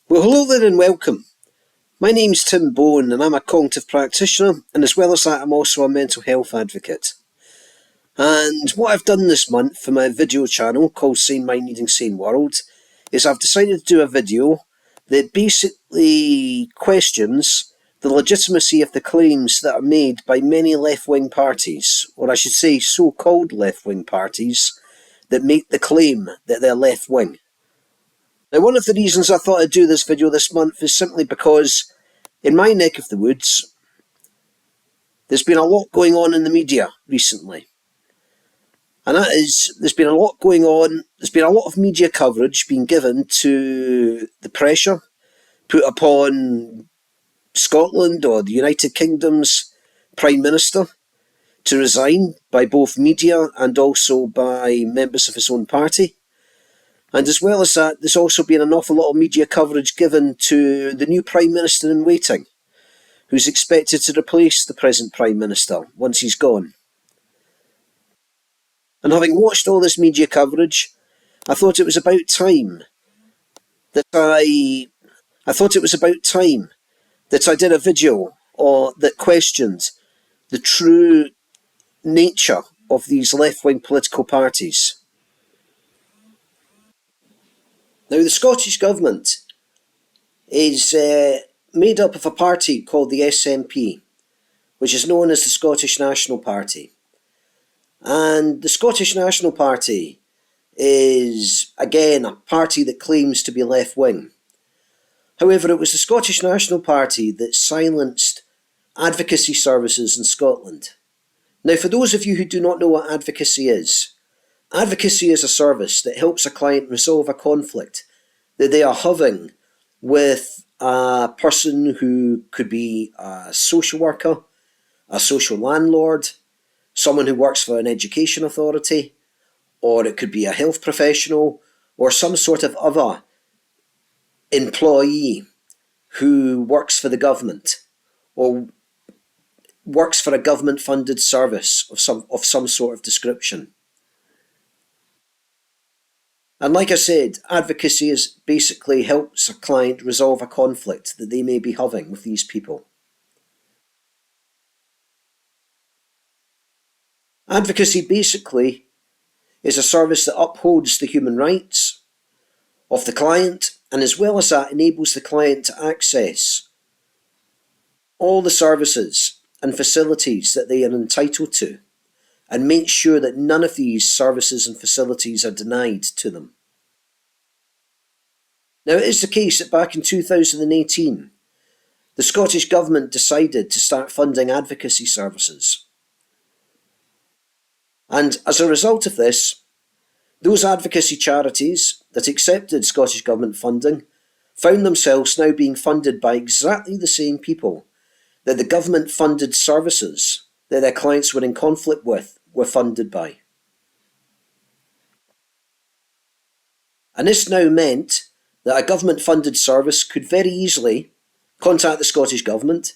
Well, hello there and welcome. My name's Tim Bowen and I'm a cognitive practitioner, and as well as that I'm also a mental health advocate. And what I've done this month for my video channel called Sane Mind Needing Sane World is I've decided to do a video that basically questions the legitimacy of the claims that are made by many left-wing parties, or I should say so-called left-wing parties, that make the claim that they're left-wing. Now, one of the reasons I thought I'd do this video this month is simply because in my neck of the woods, there's been a lot going on in the media recently. And that is, there's been a lot going on, there's been a lot of media coverage being given to the pressure put upon Scotland or the United Kingdom's Prime Minister to resign by both media and also by members of his own party. And as well as that, there's also been an awful lot of media coverage given to the new Prime Minister in waiting, who's expected to replace the present Prime Minister once he's gone. And having watched all this media coverage, I thought it was about time that I did a video that questioned the true nature of these left-wing political parties. Now, the Scottish Government is made up of a party called the SNP, which is known as the Scottish National Party. And the Scottish National Party is, again, a party that claims to be left-wing. However, it was the Scottish National Party that silenced advocacy services in Scotland. Now, for those of you who do not know what advocacy is a service that helps a client resolve a conflict that they are having with a person who could be a social worker, a social landlord, someone who works for an education authority, or it could be a health professional, or some sort of other employee who works for the government, or works for a government-funded service of some sort of description. And like I said, advocacy basically helps a client resolve a conflict that they may be having with these people. Advocacy basically is a service that upholds the human rights of the client, and as well as that enables the client to access all the services and facilities that they are entitled to, and make sure that none of these services and facilities are denied to them. Now, it is the case that back in 2018, the Scottish Government decided to start funding advocacy services. And as a result of this, those advocacy charities that accepted Scottish Government funding found themselves now being funded by exactly the same people that the government-funded services that their clients were in conflict with were funded by. And this now meant that a government-funded service could very easily contact the Scottish Government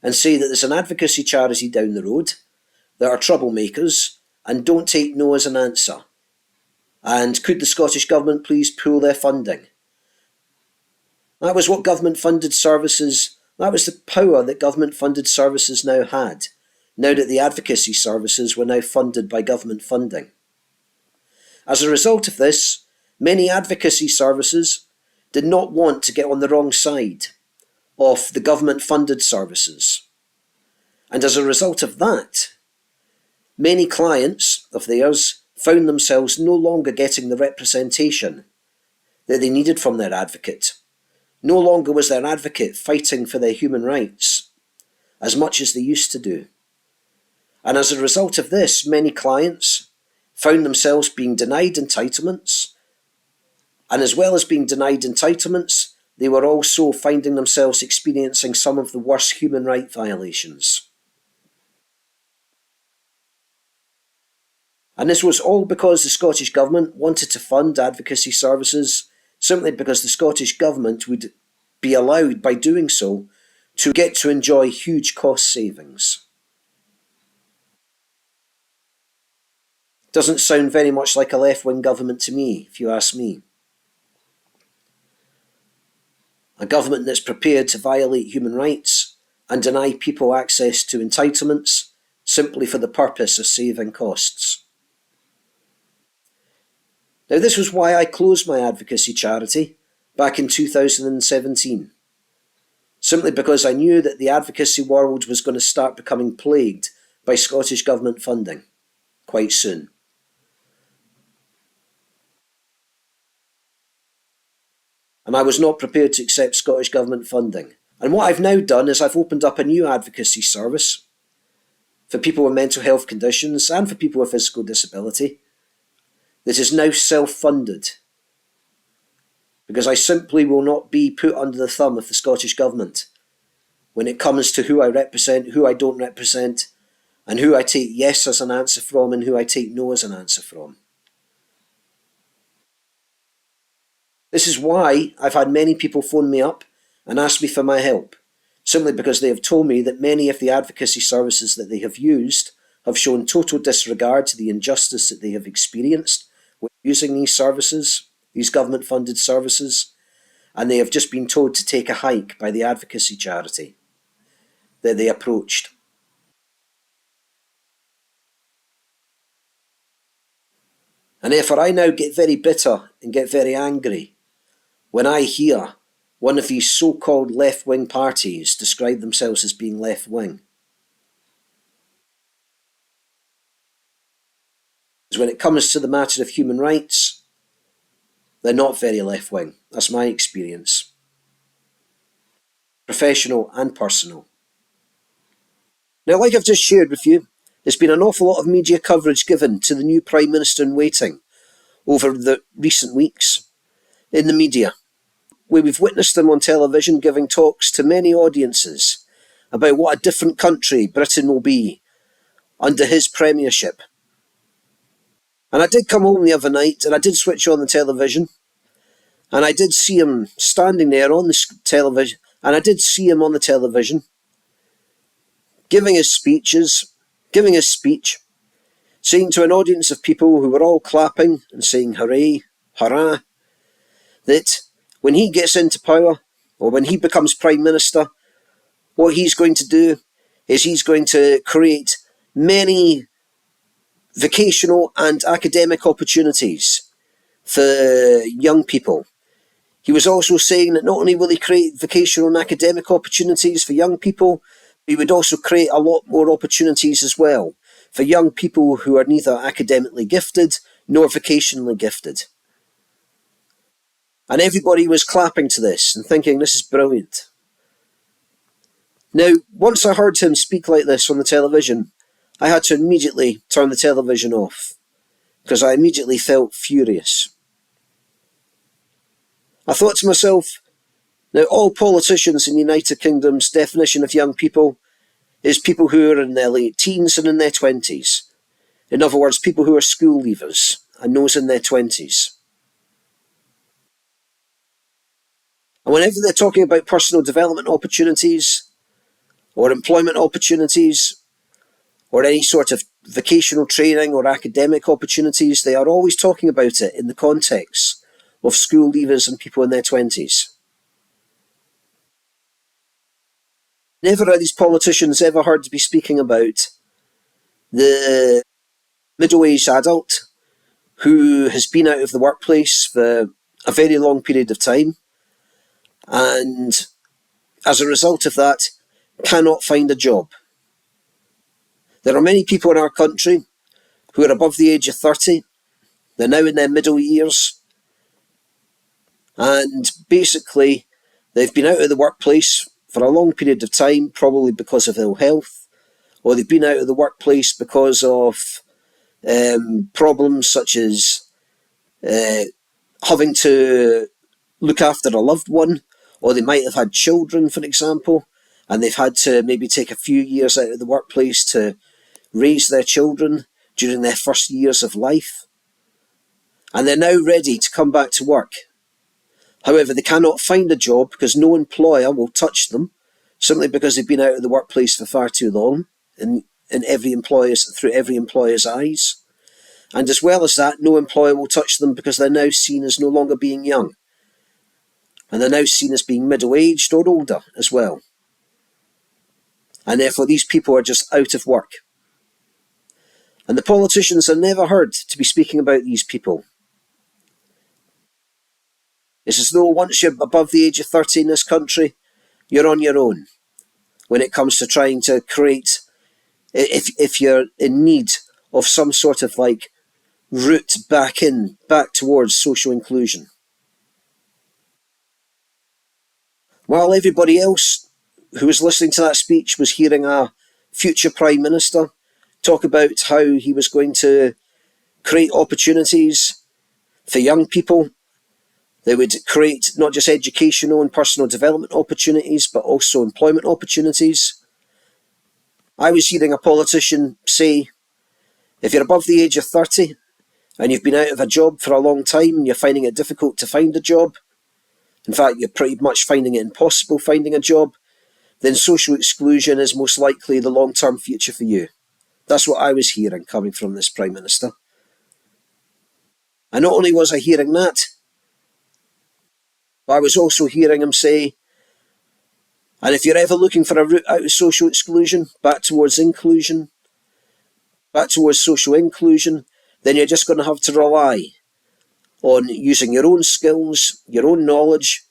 and say that there's an advocacy charity down the road that are troublemakers and don't take no as an answer. And could the Scottish Government please pool their funding? That was what government-funded services, that was the power that government-funded services now had, now that the advocacy services were now funded by government funding. As a result of this, many advocacy services did not want to get on the wrong side of the government-funded services. And as a result of that, many clients of theirs found themselves no longer getting the representation that they needed from their advocate. No longer was their advocate fighting for their human rights as much as they used to do. And as a result of this, many clients found themselves being denied entitlements. And as well as being denied entitlements, they were also finding themselves experiencing some of the worst human rights violations. And this was all because the Scottish Government wanted to fund advocacy services simply because the Scottish Government would be allowed, by doing so, to get to enjoy huge cost savings. Doesn't sound very much like a left-wing government to me, if you ask me. a government that's prepared to violate human rights and deny people access to entitlements simply for the purpose of saving costs. Now, this was why I closed my advocacy charity back in 2017, simply because I knew that the advocacy world was going to start becoming plagued by Scottish Government funding quite soon. And I was not prepared to accept Scottish Government funding. And what I've now done is I've opened up a new advocacy service for people with mental health conditions and for people with physical disability that is now self-funded, because I simply will not be put under the thumb of the Scottish Government when it comes to who I represent, who I don't represent, and who I take yes as an answer from and who I take no as an answer from. This is why I've had many people phone me up and ask me for my help, simply because they have told me that many of the advocacy services that they have used have shown total disregard to the injustice that they have experienced when using these services, these government-funded services, and they have just been told to take a hike by the advocacy charity that they approached. And therefore I now get very bitter and get very angry when I hear one of these so-called left-wing parties describe themselves as being left-wing. Because when it comes to the matter of human rights, they're not very left-wing. That's my experience. Professional and personal. Now, like I've just shared with you, there's been an awful lot of media coverage given to the new Prime Minister in waiting over the recent weeks in the media, where we've witnessed him on television giving talks to many audiences about what a different country Britain will be under his premiership. And I did come home the other night and I did switch on the television and I did see him standing there on the television, and I did see him on the television giving his speech, saying to an audience of people who were all clapping and saying hooray, hurrah, that when he gets into power, or when he becomes Prime Minister, what he's going to do is he's going to create many vocational and academic opportunities for young people. He was also saying that not only will he create vocational and academic opportunities for young people, he would also create a lot more opportunities as well for young people who are neither academically gifted nor vocationally gifted. And everybody was clapping to this and thinking this is brilliant. Now, once I heard him speak like this on the television, I had to immediately turn the television off, because I immediately felt furious. I thought to myself, now all politicians in the United Kingdom's definition of young people is people who are in their late teens and in their 20s. In other words, people who are school leavers and those in their 20s. And whenever they're talking about personal development opportunities or employment opportunities or any sort of vocational training or academic opportunities, they are always talking about it in the context of school leavers and people in their 20s. Never are these politicians ever heard to be speaking about the middle-aged adult who has been out of the workplace for a very long period of time and as a result of that cannot find a job. There are many people in our country who are above the age of 30. They're now in their middle years, and basically they've been out of the workplace for a long period of time, probably because of ill health, or they've been out of the workplace because of problems such as having to look after a loved one, or they might have had children, for example, and they've had to maybe take a few years out of the workplace to raise their children during their first years of life. And they're now ready to come back to work. However, they cannot find a job because no employer will touch them, simply because they've been out of the workplace for far too long, through every employer's eyes. And as well as that, no employer will touch them because they're now seen as no longer being young. And they're now seen as being middle-aged or older as well. And therefore these people are just out of work. And the politicians are never heard to be speaking about these people. It's as though once you're above the age of 30 in this country, you're on your own when it comes to trying to create, if you're in need of some sort of like route back towards social inclusion. While everybody else who was listening to that speech was hearing a future Prime Minister talk about how he was going to create opportunities for young people. They would create not just educational and personal development opportunities, but also employment opportunities. I was hearing a politician say, if you're above the age of 30 and you've been out of a job for a long time and you're finding it difficult to find a job, in fact, you're pretty much finding it impossible finding a job, then social exclusion is most likely the long-term future for you. That's what I was hearing coming from this Prime Minister. And not only was I hearing that, but I was also hearing him say, and if you're ever looking for a route out of social exclusion, back towards inclusion, back towards social inclusion, then you're just going to have to rely on using your own skills, your own knowledge,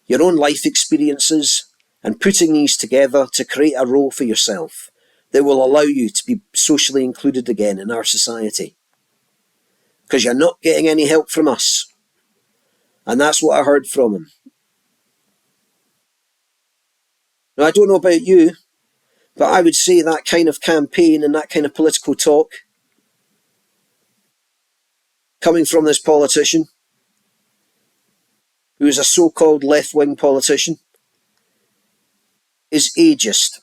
your own life experiences, and putting these together to create a role for yourself that will allow you to be socially included again in our society. Because you're not getting any help from us. And that's what I heard from him. Now, I don't know about you, but I would say that kind of campaign and that kind of political talk coming from this politician, who is a so-called left-wing politician, is ageist.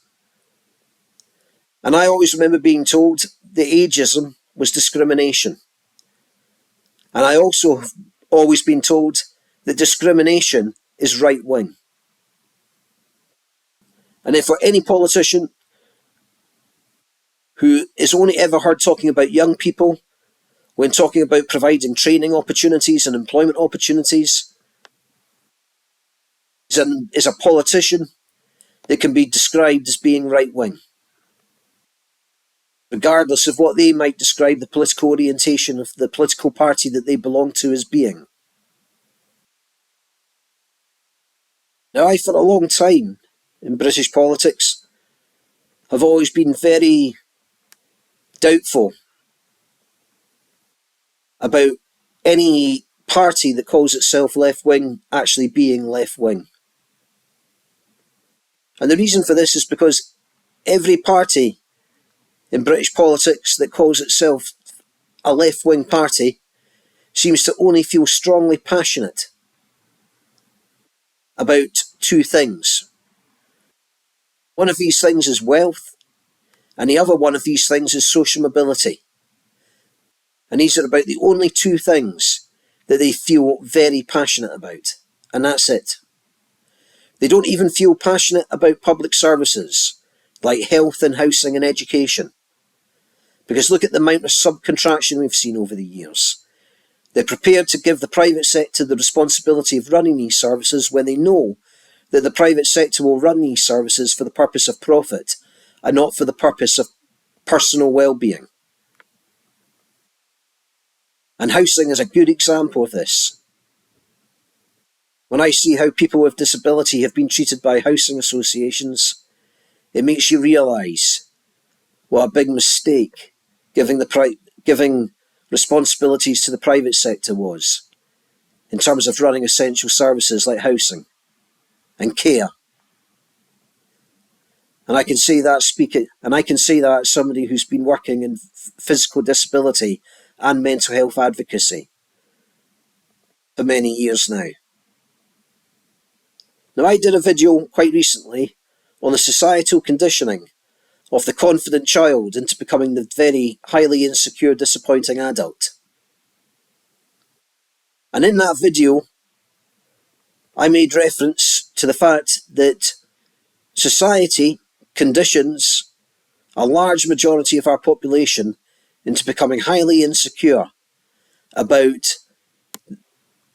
And I always remember being told that ageism was discrimination. And I also have always been told that discrimination is right-wing. And if for any politician who is only ever heard talking about young people when talking about providing training opportunities and employment opportunities, is a politician that can be described as being right-wing, regardless of what they might describe the political orientation of the political party that they belong to as being. Now, I, for a long time in British politics, have always been very doubtful about any party that calls itself left-wing actually being left-wing. And the reason for this is because every party in British politics that calls itself a left-wing party seems to only feel strongly passionate about two things. One of these things is wealth, and the other one of these things is social mobility. And these are about the only two things that they feel very passionate about, and that's it. They don't even feel passionate about public services, like health and housing and education. Because look at the amount of subcontraction we've seen over the years. They're prepared to give the private sector the responsibility of running these services when they know that the private sector will run these services for the purpose of profit and not for the purpose of personal well-being. And housing is a good example of this. When I see how people with disability have been treated by housing associations, it makes you realise what a big mistake giving responsibilities to the private sector was in terms of running essential services like housing and care. And I can say that as somebody who's been working in physical disability and mental health advocacy for many years now. Now, I did a video quite recently on the societal conditioning of the confident child into becoming the very highly insecure, disappointing adult. And in that video, I made reference to the fact that society conditions a large majority of our population into becoming highly insecure about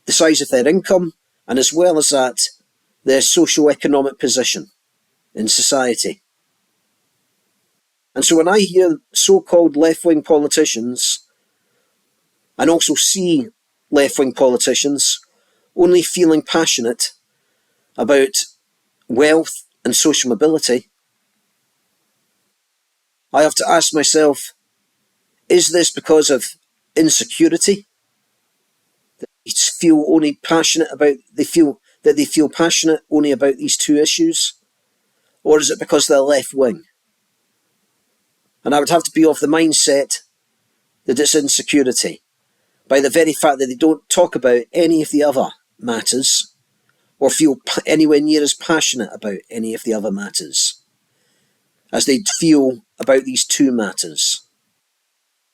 the size of their income, and as well as that, their socio-economic position in society. And so when I hear so-called left-wing politicians, and also see left-wing politicians only feeling passionate about wealth and social mobility, I have to ask myself, is this because of insecurity? They feel only passionate about, they feel passionate only about these two issues? Or is it because they're left-wing? And I would have to be of the mindset that it's insecurity, by the very fact that they don't talk about any of the other matters, or feel anywhere near as passionate about any of the other matters as they feel about these two matters.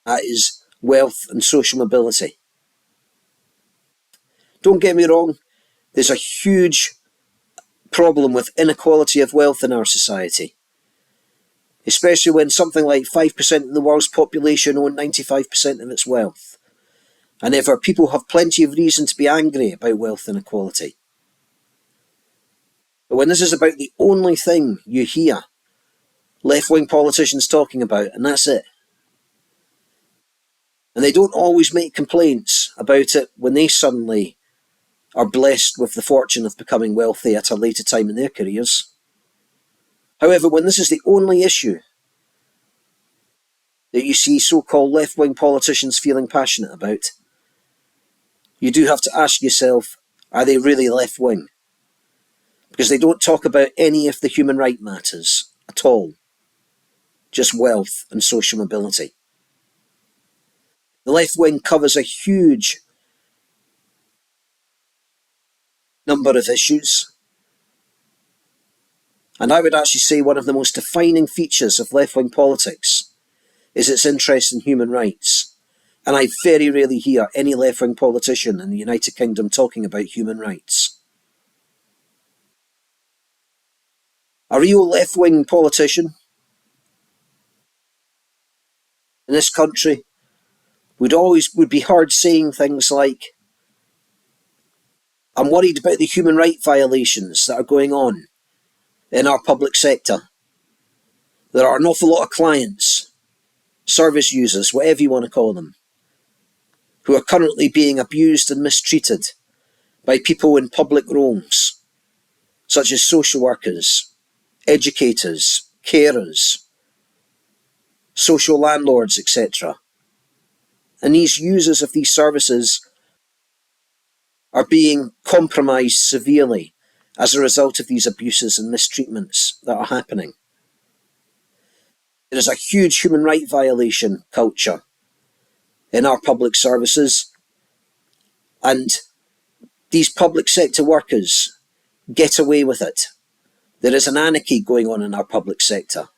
That is wealth and social mobility. Don't get me wrong, there's a huge problem with inequality of wealth in our society, especially when something like 5% of the world's population own 95% of its wealth. And therefore people have plenty of reason to be angry about wealth inequality. But when this is about the only thing you hear left-wing politicians talking about, and that's it, and they don't always make complaints about it when they suddenly are blessed with the fortune of becoming wealthy at a later time in their careers. However, when this is the only issue that you see so-called left-wing politicians feeling passionate about, you do have to ask yourself, are they really left-wing? Because they don't talk about any of the human rights matters at all, just wealth and social mobility. The left-wing covers a huge number of issues, and I would actually say one of the most defining features of left-wing politics is its interest in human rights. And I very rarely hear any left-wing politician in the United Kingdom talking about human rights. A real left-wing politician in this country would be heard saying things like, I'm worried about the human rights violations that are going on in our public sector. There are an awful lot of clients, service users, whatever you want to call them, who are currently being abused and mistreated by people in public roles, such as social workers, educators, carers, social landlords, etc. And these users of these services are being compromised severely as a result of these abuses and mistreatments that are happening. There is a huge human rights violation culture in our public services, and these public sector workers get away with it. There is an anarchy going on in our public sector.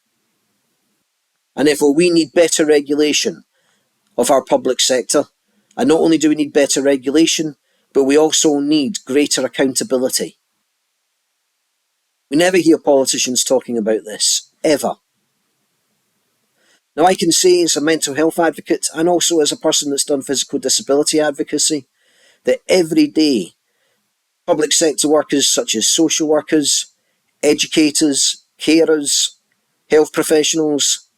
And therefore we need better regulation of our public sector. And not only do we need better regulation, but we also need greater accountability. We never hear politicians talking about this, ever. Now I can say as a mental health advocate, and also as a person that's done physical disability advocacy, that every day public sector workers such as social workers, educators, carers, health professionals,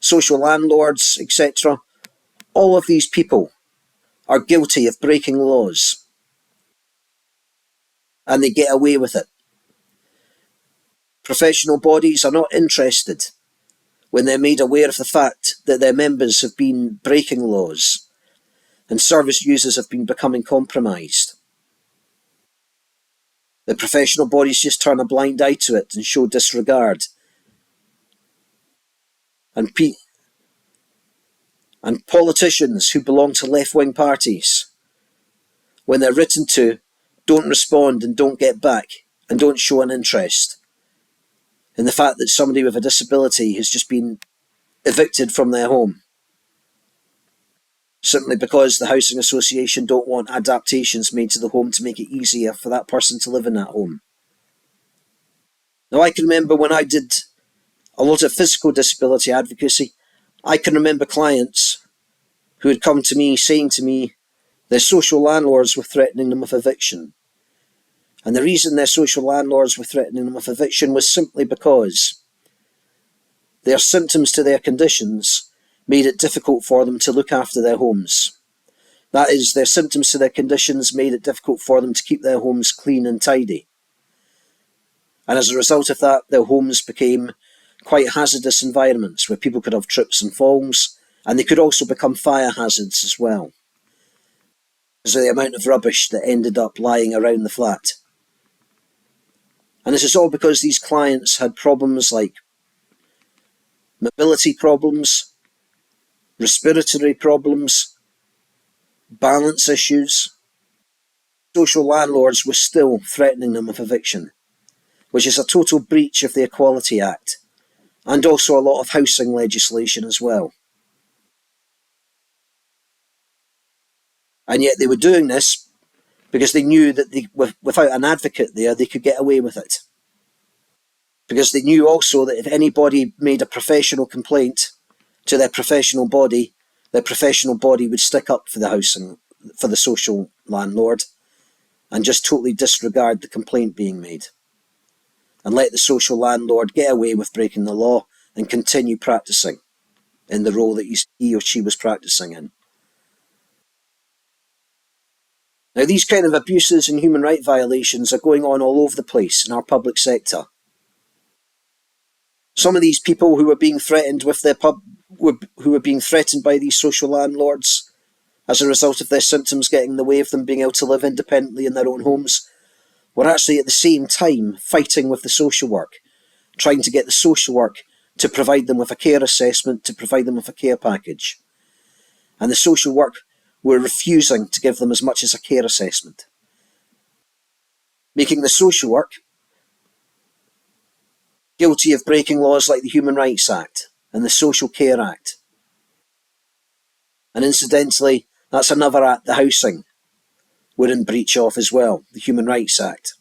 social landlords, etc., all of these people are guilty of breaking laws. And they get away with it. Professional bodies are not interested when they're made aware of the fact that their members have been breaking laws and service users have been becoming compromised. The professional bodies just turn a blind eye to it and show disregard. And politicians who belong to left-wing parties, when they're written to, don't respond and don't get back and don't show an interest in the fact that somebody with a disability has just been evicted from their home simply because the housing association don't want adaptations made to the home to make it easier for that person to live in that home. Now I can remember when I did a lot of physical disability advocacy, I can remember clients who had come to me saying to me their social landlords were threatening them with eviction And the reason their social landlords were threatening them with eviction was simply because their symptoms to their conditions made it difficult for them to look after their homes. That is, their symptoms to their conditions made it difficult for them to keep their homes clean and tidy. And as a result of that, their homes became quite hazardous environments where people could have trips and falls, and they could also become fire hazards as well, because of the amount of rubbish that ended up lying around the flat. And this is all because these clients had problems like mobility problems, respiratory problems, balance issues. Social landlords were still threatening them with eviction, which is a total breach of the Equality Act, and also a lot of housing legislation as well. And yet they were doing this because they knew that without an advocate there, they could get away with it. Because they knew also that if anybody made a professional complaint to their professional body would stick up for the housing, for the social landlord, and just totally disregard the complaint being made, and let the social landlord get away with breaking the law and continue practicing in the role that he or she was practicing in. Now, these kind of abuses and human rights violations are going on all over the place in our public sector. Some of these people who were being threatened with who were being threatened by these social landlords as a result of their symptoms getting in the way of them being able to live independently in their own homes were actually at the same time fighting with the social work, trying to get the social work to provide them with a care assessment, to provide them with a care package. And the social work were refusing to give them as much as a care assessment, making the social work guilty of breaking laws like the Human Rights Act and the Social Care Act. And incidentally, that's another act the housing were in breach of as well, the Human Rights Act.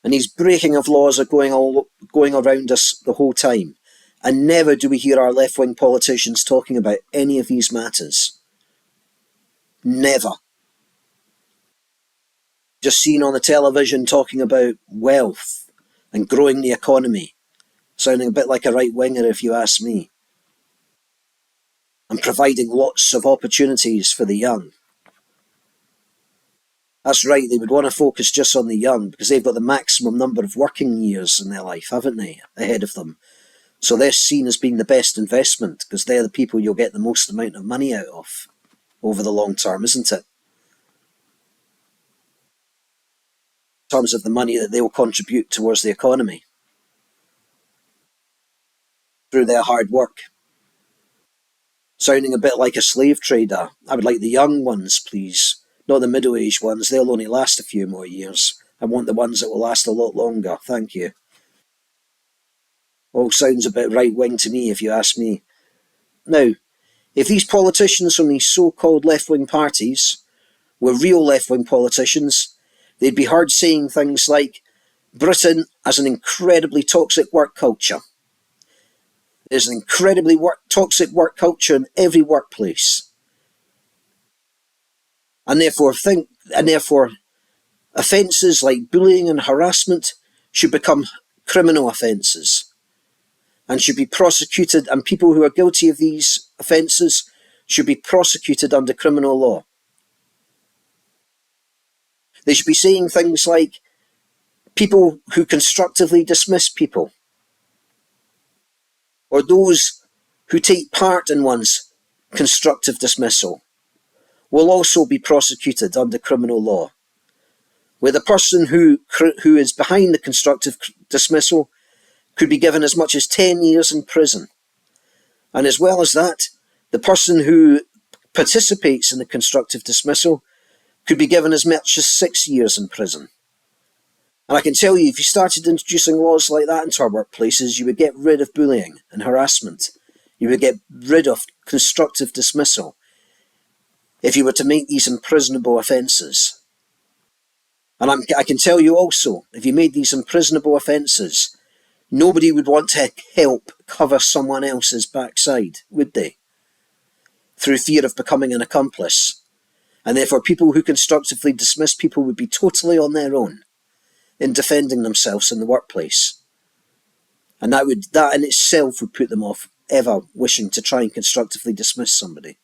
And these breaking of laws are going around us the whole time. And never do we hear our left-wing politicians talking about any of these matters. Never. Just seen on the television talking about wealth and growing the economy, sounding a bit like a right-winger if you ask me, and providing lots of opportunities for the young. That's right, they would want to focus just on the young because they've got the maximum number of working years in their life, haven't they, ahead of them. So they're seen as being the best investment because they're the people you'll get the most amount of money out of over the long term, isn't it? In terms of the money that they will contribute towards the economy through their hard work. Sounding a bit like a slave trader. I would like the young ones, please. Not the middle-aged ones. They'll only last a few more years. I want the ones that will last a lot longer. Thank you. All sounds a bit right-wing to me, if you ask me. Now, if these politicians from these so-called left-wing parties were real left-wing politicians, they'd be heard saying things like, Britain has an incredibly toxic work culture. There's an incredibly toxic work culture in every workplace. And therefore offences like bullying and harassment should become criminal offences and should be prosecuted, and people who are guilty of these offences should be prosecuted under criminal law. They should be saying things like people who constructively dismiss people, or those who take part in one's constructive dismissal, will also be prosecuted under criminal law, where the person who is behind the constructive dismissal could be given as much as 10 years in prison. And as well as that, the person who participates in the constructive dismissal could be given as much as 6 years in prison. And I can tell you, if you started introducing laws like that into our workplaces, you would get rid of bullying and harassment. You would get rid of constructive dismissal if you were to make these imprisonable offences. And I can tell you also, if you made these imprisonable offences, nobody would want to help cover someone else's backside, would they? Through fear of becoming an accomplice. And therefore people who constructively dismiss people would be totally on their own in defending themselves in the workplace. And that in itself would put them off ever wishing to try and constructively dismiss somebody.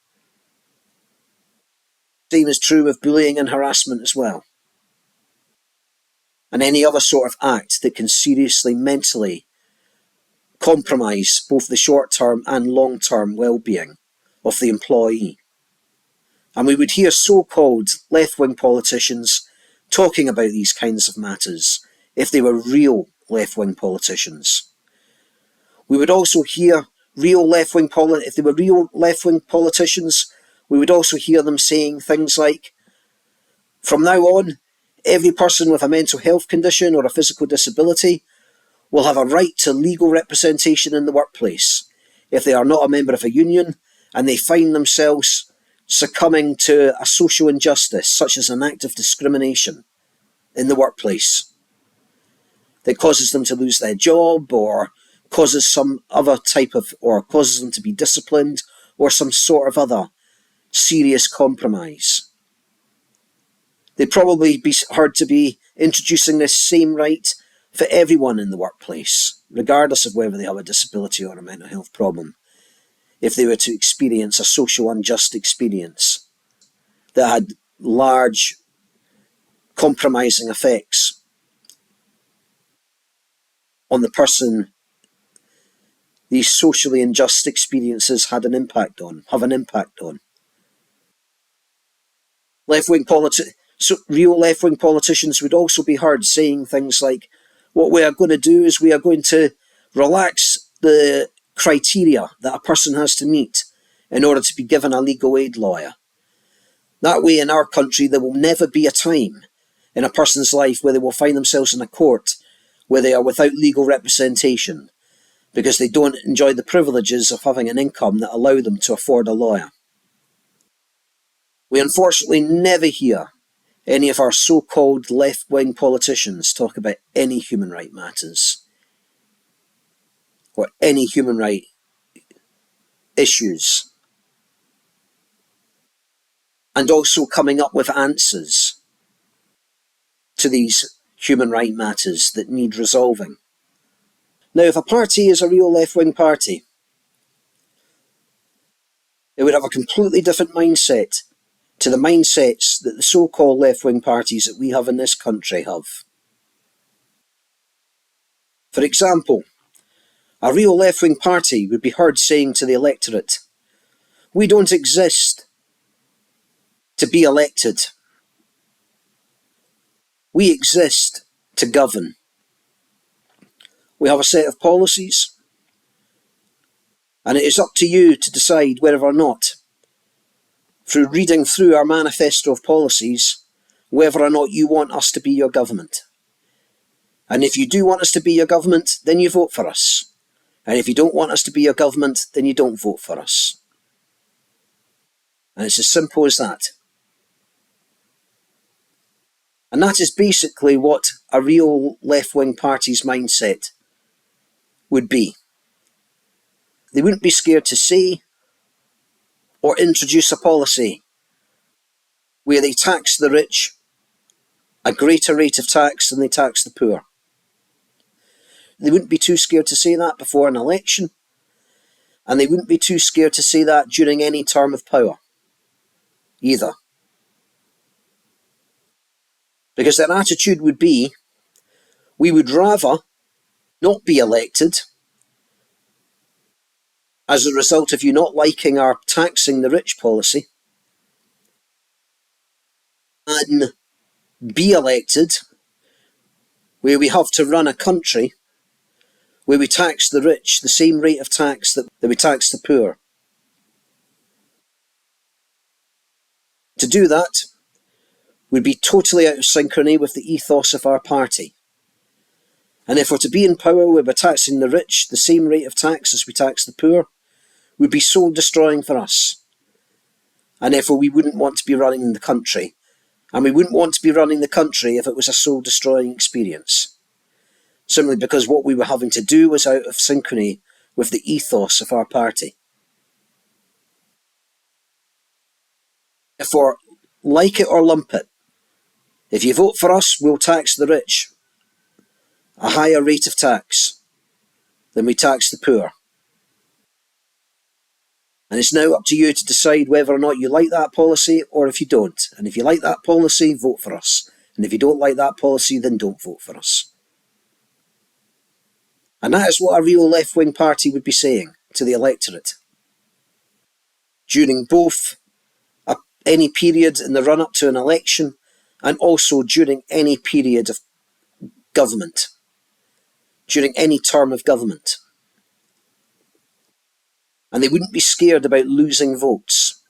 Same is true of bullying and harassment as well. And any other sort of act that can seriously mentally compromise both the short-term and long-term well-being of the employee. And we would hear so-called left-wing politicians talking about these kinds of matters if they were real left-wing politicians. We would also hear if they were real left-wing politicians, we would also hear them saying things like, from now on, every person with a mental health condition or a physical disability will have a right to legal representation in the workplace if they are not a member of a union and they find themselves succumbing to a social injustice, such as an act of discrimination in the workplace that causes them to lose their job or causes some other causes them to be disciplined or some sort of other serious compromise. They'd probably be heard to be introducing this same right for everyone in the workplace, regardless of whether they have a disability or a mental health problem, if they were to experience a social unjust experience that had large compromising effects on the person these socially unjust experiences have an impact on. Real left-wing politicians would also be heard saying things like, what we are going to do is we are going to relax the criteria that a person has to meet in order to be given a legal aid lawyer. That way, in our country, there will never be a time in a person's life where they will find themselves in a court where they are without legal representation because they don't enjoy the privileges of having an income that allow them to afford a lawyer. We unfortunately never hear any of our so-called left-wing politicians talk about any human rights matters or any human rights issues, and also coming up with answers to these human rights matters that need resolving. Now, if a party is a real left-wing party, it would have a completely different mindset to the mindsets that the so-called left-wing parties that we have in this country have. For example, a real left-wing party would be heard saying to the electorate, we don't exist to be elected. We exist to govern. We have a set of policies, and it is up to you to decide whether or not, through reading through our manifesto of policies, whether or not you want us to be your government. And if you do want us to be your government, then you vote for us. And if you don't want us to be your government, then you don't vote for us. And it's as simple as that. And that is basically what a real left-wing party's mindset would be. They wouldn't be scared to say or introduce a policy where they tax the rich a greater rate of tax than they tax the poor. They wouldn't be too scared to say that before an election, and they wouldn't be too scared to say that during any term of power either. Because their attitude would be, we would rather not be elected as a result of you not liking our taxing the rich policy, and be elected where we have to run a country where we tax the rich the same rate of tax that we tax the poor. To do that would be totally out of synchrony with the ethos of our party. And if we're to be in power where we're taxing the rich the same rate of tax as we tax the poor, would be soul destroying for us. And therefore we wouldn't want to be running the country. And we wouldn't want to be running the country if it was a soul destroying experience. Simply because what we were having to do was out of synchrony with the ethos of our party. Therefore, like it or lump it. If you vote for us, we'll tax the rich, a higher rate of tax than we tax the poor. And it's now up to you to decide whether or not you like that policy or if you don't. And if you like that policy, vote for us. And if you don't like that policy, then don't vote for us. And that is what a real left-wing party would be saying to the electorate. During both any period in the run-up to an election and also during any period of government, during any term of government. And they wouldn't be scared about losing votes.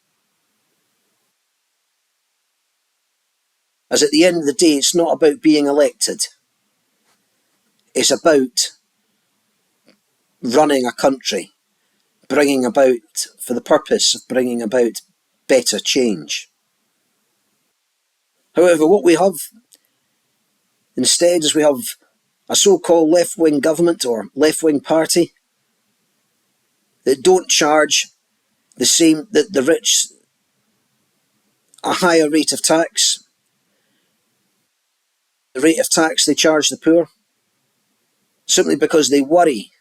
As at the end of the day, it's not about being elected. It's about running a country, for the purpose of bringing about better change. However, what we have instead is we have a so-called left-wing government or left-wing party that don't charge the rich a higher rate of tax, the rate of tax they charge the poor, simply because they worry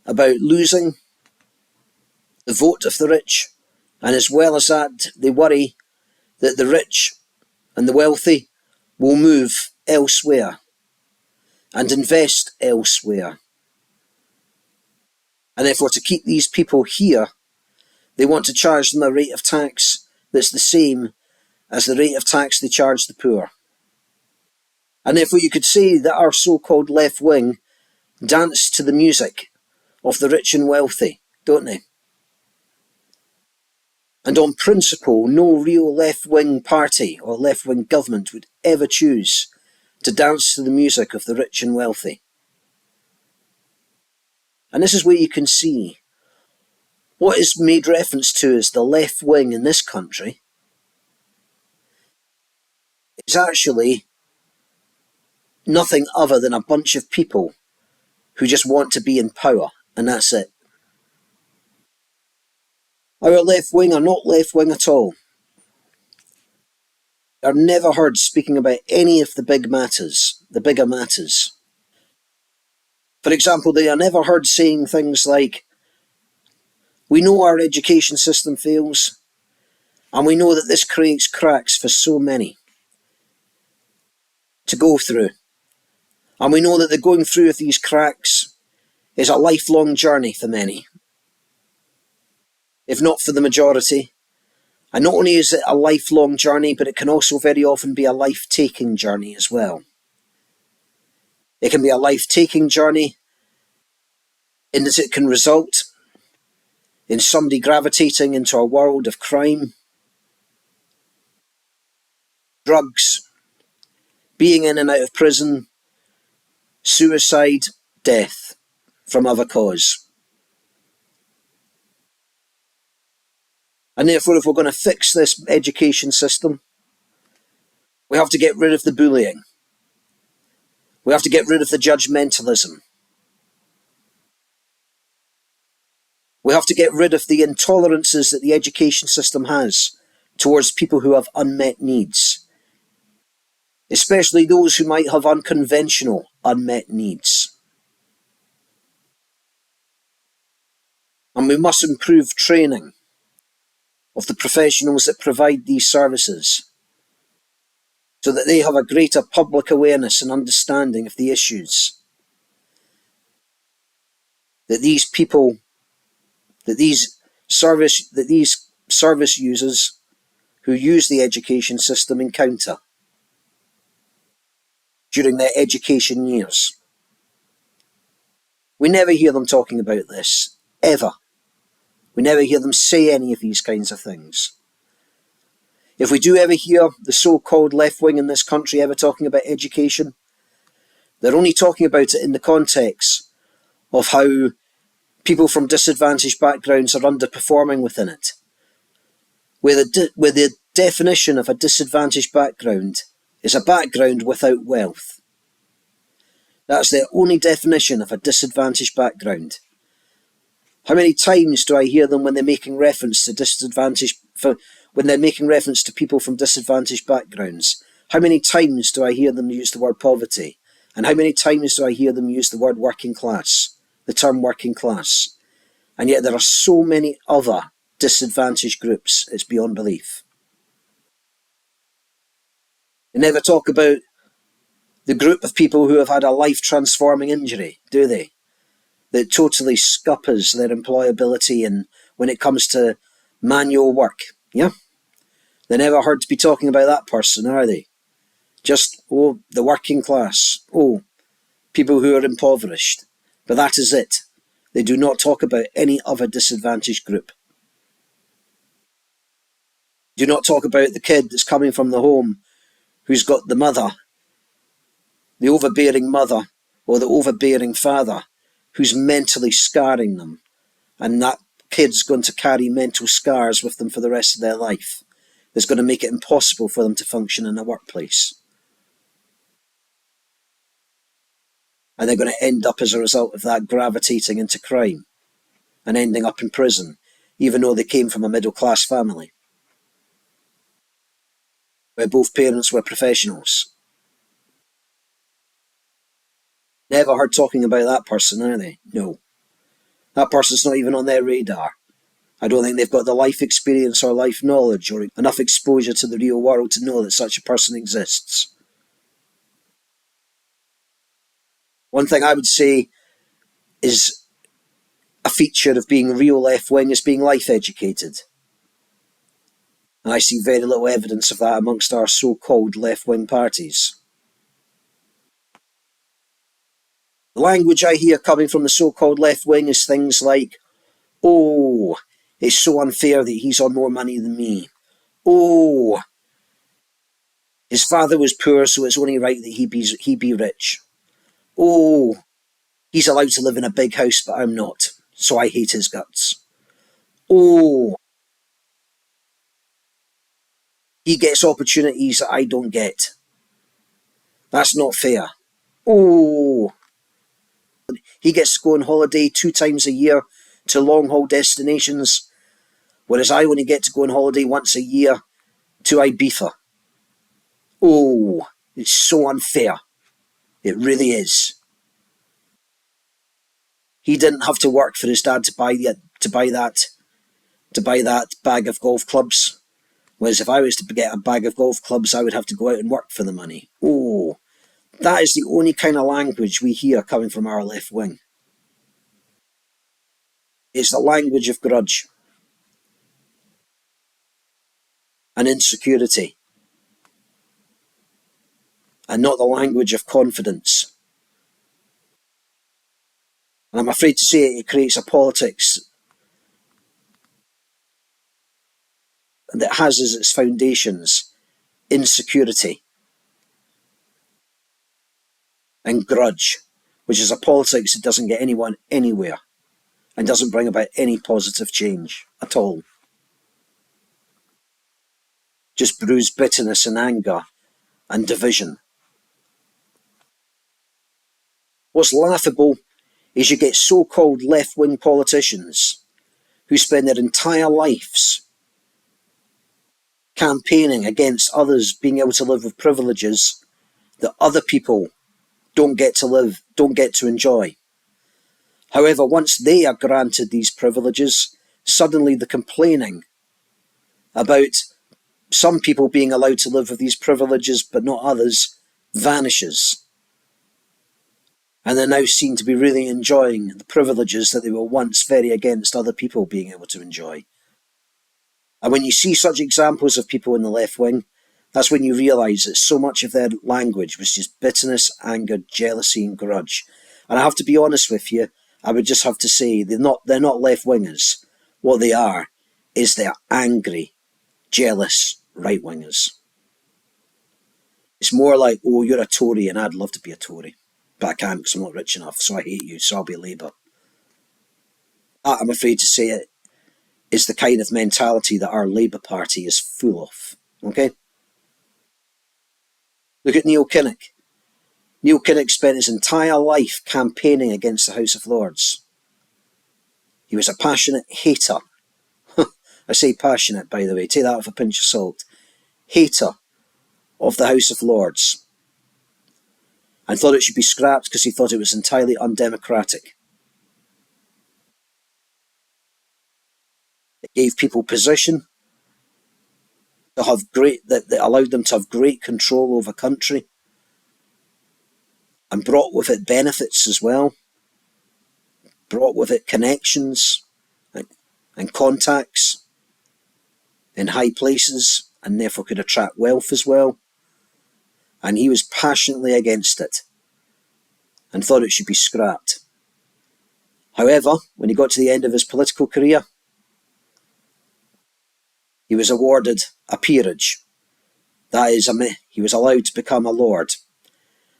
about losing the vote of the rich, and as well as that, they worry that the rich and the wealthy will move elsewhere and invest elsewhere. And therefore, to keep these people here, they want to charge them a rate of tax that's the same as the rate of tax they charge the poor. And therefore, you could say that our so-called left wing dance to the music of the rich and wealthy, don't they? And on principle, no real left-wing party or left-wing government would ever choose to dance to the music of the rich and wealthy. And this is where you can see what is made reference to as the left wing in this country is actually nothing other than a bunch of people who just want to be in power, and that's it. Our left wing are not left wing at all. They are never heard speaking about any of the bigger matters. For example, they are never heard saying things like, we know our education system fails, and we know that this creates cracks for so many to go through. And we know that the going through of these cracks is a lifelong journey for many, if not for the majority. And not only is it a lifelong journey, but it can also very often be a life-taking journey as well. It can be a life-taking journey in that it can result in somebody gravitating into a world of crime, drugs, being in and out of prison, suicide, death from other cause. And therefore, if we're going to fix this education system, we have to get rid of the bullying. We have to get rid of the judgmentalism. We have to get rid of the intolerances that the education system has towards people who have unmet needs, especially those who might have unconventional unmet needs. And we must improve training of the professionals that provide these services so that they have a greater public awareness and understanding of the issues that these service users who use the education system encounter during their education years. We never hear them talking about this, ever. We never hear them say any of these kinds of things. If we do ever hear the so-called left wing in this country ever talking about education, they're only talking about it in the context of how people from disadvantaged backgrounds are underperforming within it. Where the definition of a disadvantaged background is a background without wealth. That's the only definition of a disadvantaged background. How many times do I hear them when they're making reference to when they're making reference to people from disadvantaged backgrounds, how many times do I hear them use the word poverty? And how many times do I hear them use the word working class, the term working class? And yet there are so many other disadvantaged groups, it's beyond belief. They never talk about the group of people who have had a life-transforming injury, do they? That totally scuppers their employability and when it comes to manual work. Yeah? They're never heard to be talking about that person, are they? Just, oh, the working class. Oh, people who are impoverished. But that is it. They do not talk about any other disadvantaged group. Do not talk about the kid that's coming from the home who's got the mother, the overbearing mother, or the overbearing father, who's mentally scarring them. And that kid's going to carry mental scars with them for the rest of their life. That's going to make it impossible for them to function in the workplace. And they're going to end up as a result of that gravitating into crime and ending up in prison, even though they came from a middle-class family where both parents were professionals. Never heard talking about that person, are they? No. That person's not even on their radar. I don't think they've got the life experience or life knowledge or enough exposure to the real world to know that such a person exists. One thing I would say is a feature of being real left-wing is being life-educated. And I see very little evidence of that amongst our so-called left-wing parties. The language I hear coming from the so-called left-wing is things like, oh, it's so unfair that he's on more money than me. Oh, his father was poor, so it's only right that he be rich. Oh, he's allowed to live in a big house, but I'm not, so I hate his guts. Oh, he gets opportunities that I don't get. That's not fair. Oh, he gets to go on holiday 2 times a year to long-haul destinations, whereas I only get to go on holiday once a year to Ibiza. Oh, it's so unfair. It really is. He didn't have to work for his dad to buy that bag of golf clubs. Whereas if I was to get a bag of golf clubs, I would have to go out and work for the money. Oh, that is the only kind of language we hear coming from our left wing. It's the language of grudge and insecurity, and not the language of confidence. And I'm afraid to say it creates a politics that has as its foundations insecurity and grudge, which is a politics that doesn't get anyone anywhere and doesn't bring about any positive change at all. Just brews bitterness and anger and division. What's laughable is you get so-called left-wing politicians who spend their entire lives campaigning against others being able to live with privileges that other people don't get to enjoy. However, once they are granted these privileges, suddenly the complaining about some people being allowed to live with these privileges but not others vanishes. And they're now seen to be really enjoying the privileges that they were once very against other people being able to enjoy. And when you see such examples of people in the left wing, that's when you realise that so much of their language was just bitterness, anger, jealousy and grudge. And I have to be honest with you, I would just have to say they're not left wingers. What they are is they're angry, jealous right wingers. It's more like, oh, you're a Tory and I'd love to be a Tory, but I can't because I'm not rich enough, so I hate you, so I'll be Labour. That, I'm afraid to say it, is the kind of mentality that our Labour Party is full of. Okay? Look at Neil Kinnock. Neil Kinnock spent his entire life campaigning against the House of Lords. He was a passionate hater I say passionate, by the way, take that with a pinch of salt, hater of the House of Lords, and thought it should be scrapped because he thought it was entirely undemocratic. It gave people position to have that allowed them to have great control over country, and brought with it benefits as well, brought with it connections and contacts in high places, and therefore could attract wealth as well. And he was passionately against it and thought it should be scrapped. However, when he got to the end of his political career, he was awarded a peerage. That is, he was allowed to become a lord,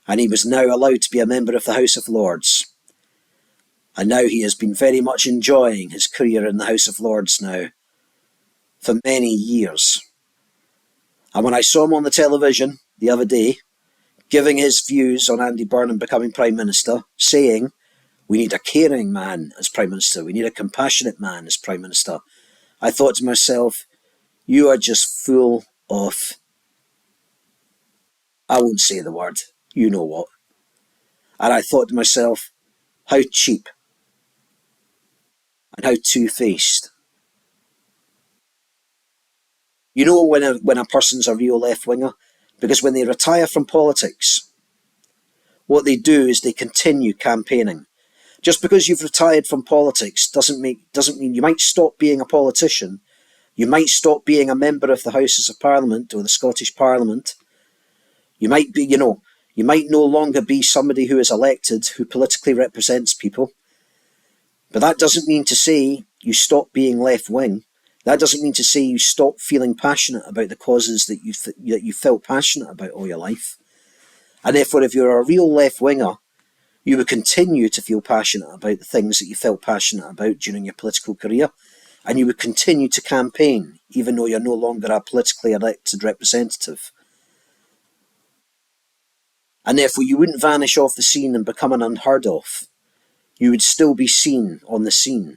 and he was now allowed to be a member of the House of Lords. And now he has been very much enjoying his career in the House of Lords now for many years. And when I saw him on the television the other day, giving his views on Andy Burnham becoming Prime Minister, saying, we need a caring man as Prime Minister, we need a compassionate man as Prime Minister, I thought to myself, you are just full of, I won't say the word, you know what. And I thought to myself, how cheap and how two-faced. You know when a person's a real left-winger? Because when they retire from politics, what they do is they continue campaigning. Just because you've retired from politics doesn't mean you might stop being a politician. You might stop being a member of the Houses of Parliament or the Scottish Parliament. You might be, you might no longer be somebody who is elected, who politically represents people. But that doesn't mean to say you stop being left-wing. That doesn't mean to say you stop feeling passionate about the causes that you felt passionate about all your life. And therefore, if you're a real left-winger, you would continue to feel passionate about the things that you felt passionate about during your political career. And you would continue to campaign, even though you're no longer a politically elected representative. And therefore, you wouldn't vanish off the scene and become an unheard of. You would still be seen on the scene,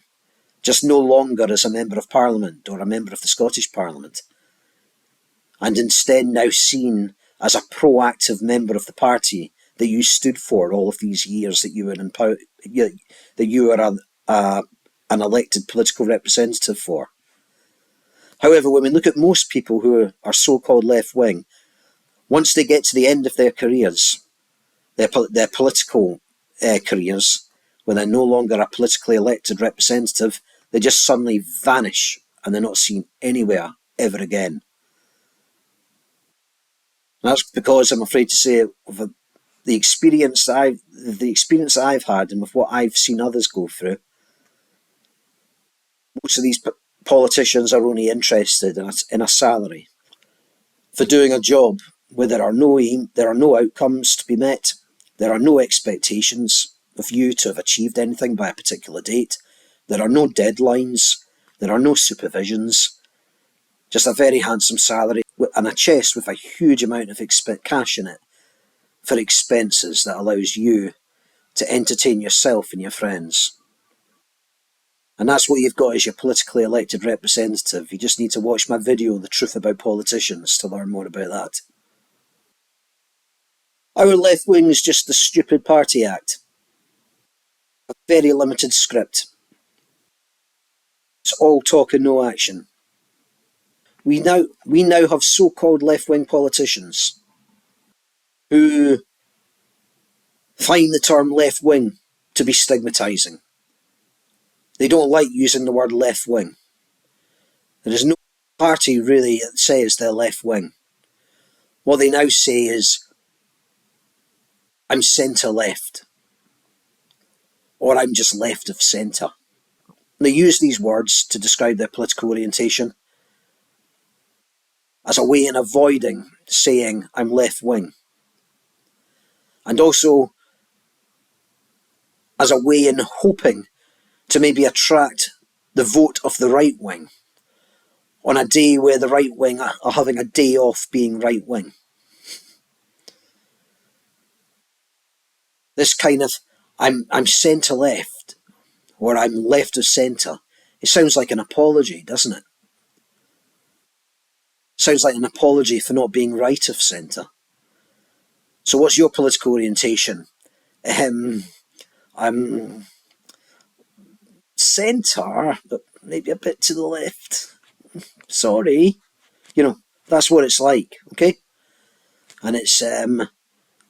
just no longer as a member of Parliament or a member of the Scottish Parliament, and instead now seen as a proactive member of the party that you stood for all of these years that you were in power, that you were an elected political representative for. However, when we look at most people who are so-called left-wing, once they get to the end of their careers, their political careers, when they're no longer a politically elected representative, they just suddenly vanish and they're not seen anywhere ever again. And that's because, I'm afraid to say, of the experience that I've had and with what I've seen others go through, most of these politicians are only interested in a salary for doing a job where there are no outcomes to be met, there are no expectations of you to have achieved anything by a particular date, there are no deadlines, there are no supervisions, just a very handsome salary and a chest with a huge amount of cash in it for expenses that allows you to entertain yourself and your friends. And that's what you've got as your politically elected representative. You just need to watch my video, The Truth About Politicians, to learn more about that. Our left wing is just the stupid party act. A very limited script. It's all talk and no action. We now have so-called left-wing politicians who find the term left-wing to be stigmatising. They don't like using the word left-wing. There is no party really that says they're left-wing. What they now say is, I'm centre-left, or I'm just left of centre. They use these words to describe their political orientation as a way in avoiding saying I'm left-wing, and also as a way in hoping to maybe attract the vote of the right wing on a day where the right wing are having a day off being right wing. This kind of I'm centre-left, or I'm left of centre, it sounds like an apology, doesn't it? Sounds like an apology for not being right of centre. So what's your political orientation? I'm centre, but maybe a bit to the left. Sorry. You know, that's what it's like, okay? And it's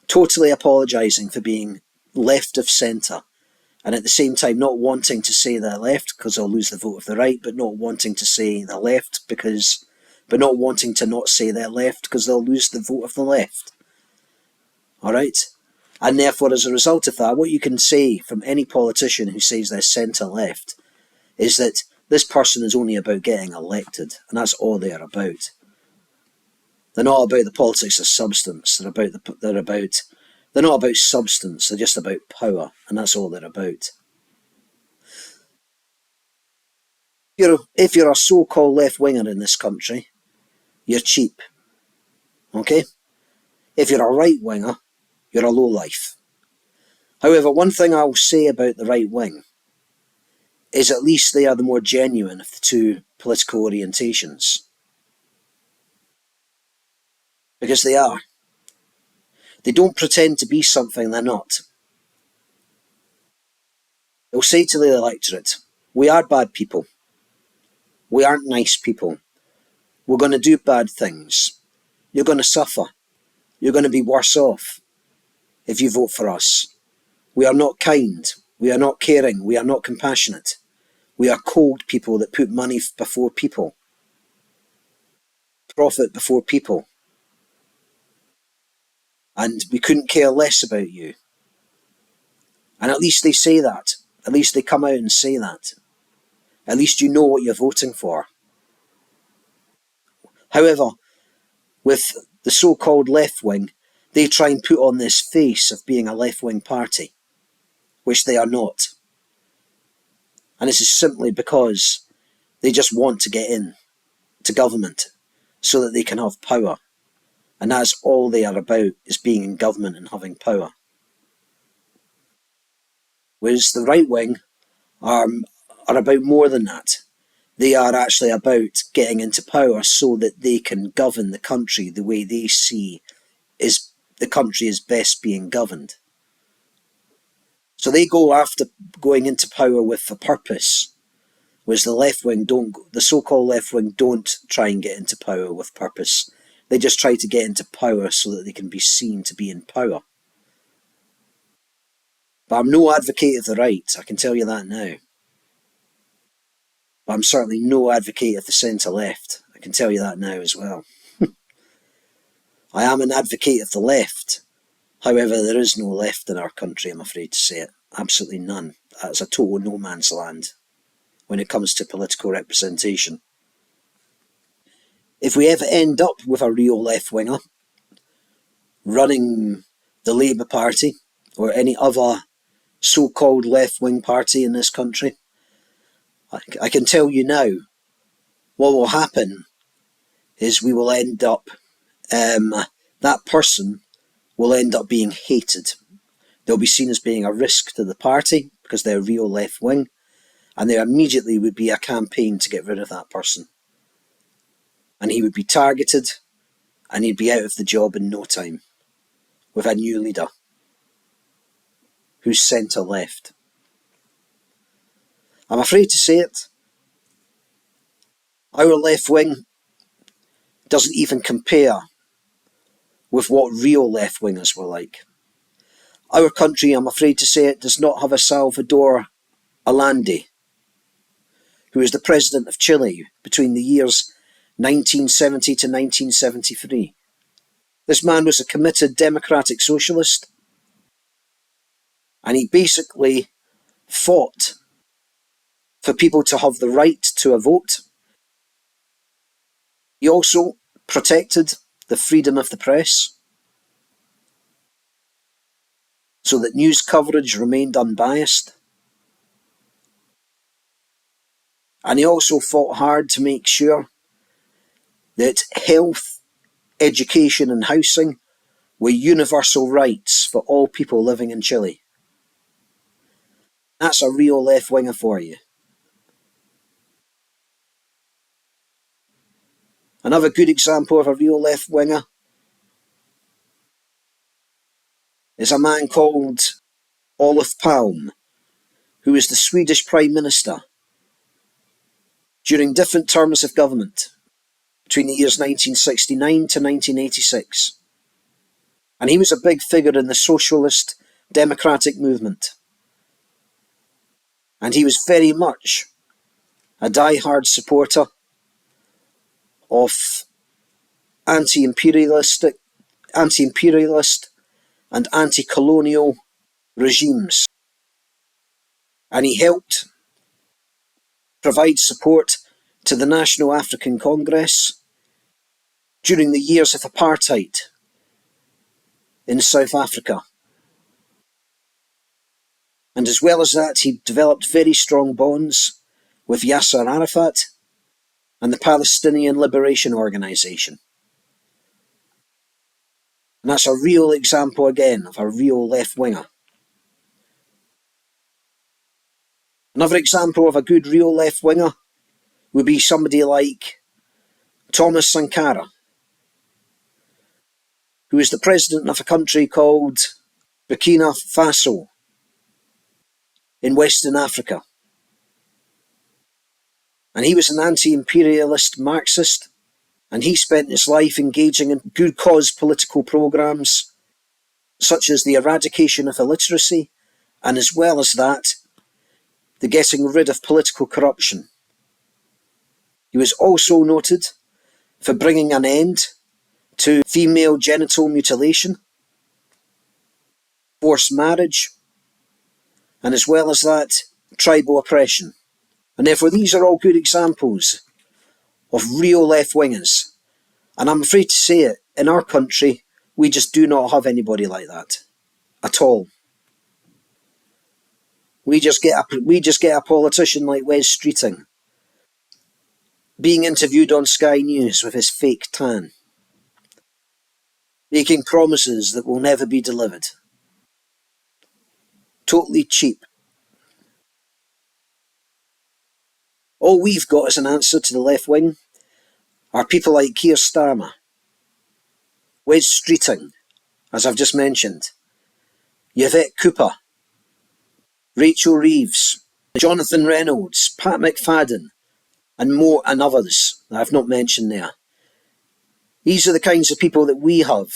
totally apologising for being left of centre, and at the same time not wanting to say they're left because they'll lose the vote of the right, but not wanting to say they're left but not wanting to not say they're left because they'll lose the vote of the left. All right? And therefore, as a result of that, what you can say from any politician who says they're centre-left is that this person is only about getting elected, and that's all they're about. They're not about the politics of substance. They're not about substance. They're just about power, and that's all they're about. If you're a so-called left-winger in this country, you're cheap. Okay? If you're a right-winger, you're a lowlife. However, one thing I'll say about the right wing is at least they are the more genuine of the two political orientations. Because they are. They don't pretend to be something they're not. They'll say to the electorate, we are bad people. We aren't nice people. We're going to do bad things. You're going to suffer. You're going to be worse off if you vote for us. We are not kind. We are not caring. We are not compassionate. We are cold people that put money before people. Profit before people. And we couldn't care less about you. And at least they say that. At least they come out and say that. At least you know what you're voting for. However, with the so-called left wing, they try and put on this face of being a left-wing party, which they are not. And this is simply because they just want to get in to government so that they can have power. And that's all they are about, is being in government and having power. Whereas the right wing are about more than that. They are actually about getting into power so that they can govern the country the way they see is the country is best being governed. So they go after going into power with a purpose, whereas the so-called left wing don't try and get into power with purpose. They just try to get into power so that they can be seen to be in power. But I'm no advocate of the right, I can tell you that now. But I'm certainly no advocate of the centre-left, I can tell you that now as well. I am an advocate of the left. However, there is no left in our country, I'm afraid to say it. Absolutely none. That's a total no man's land when it comes to political representation. If we ever end up with a real left-winger running the Labour Party or any other so-called left-wing party in this country, I can tell you now, what will happen is we will end up, that person will end up being hated. They'll be seen as being a risk to the party because they're real left-wing, and there immediately would be a campaign to get rid of that person. And he would be targeted, and he'd be out of the job in no time with a new leader who's centre-left. I'm afraid to say it, our left-wing doesn't even compare with what real left-wingers were like. Our country, I'm afraid to say it, does not have a Salvador Allende, who was the president of Chile between the years 1970 to 1973. This man was a committed democratic socialist, and he basically fought for people to have the right to a vote. He also protected the freedom of the press so that news coverage remained unbiased. And he also fought hard to make sure that health, education and housing were universal rights for all people living in Chile. That's a real left-winger for you. Another good example of a real left-winger is a man called Olof Palme, who was the Swedish Prime Minister during different terms of government between the years 1969 to 1986. And he was a big figure in the socialist democratic movement. And he was very much a die-hard supporter of anti-imperialist and anti-colonial regimes. And he helped provide support to the National African Congress during the years of apartheid in South Africa. And as well as that, he developed very strong bonds with Yasser Arafat and the Palestinian Liberation Organization. And that's a real example again of a real left-winger. Another example of a good real left-winger would be somebody like Thomas Sankara, who is the president of a country called Burkina Faso in Western Africa. And he was an anti-imperialist Marxist, and he spent his life engaging in good cause political programs, such as the eradication of illiteracy, and as well as that, the getting rid of political corruption. He was also noted for bringing an end to female genital mutilation, forced marriage, and as well as that, tribal oppression. And therefore these are all good examples of real left-wingers. And I'm afraid to say it, in our country, we just do not have anybody like that at all. We just get a politician like Wes Streeting being interviewed on Sky News with his fake tan, making promises that will never be delivered. Totally cheap. All we've got as an answer to the left wing are people like Keir Starmer, Wes Streeting, as I've just mentioned, Yvette Cooper, Rachel Reeves, Jonathan Reynolds, Pat McFadden, and others that I've not mentioned there. These are the kinds of people that we have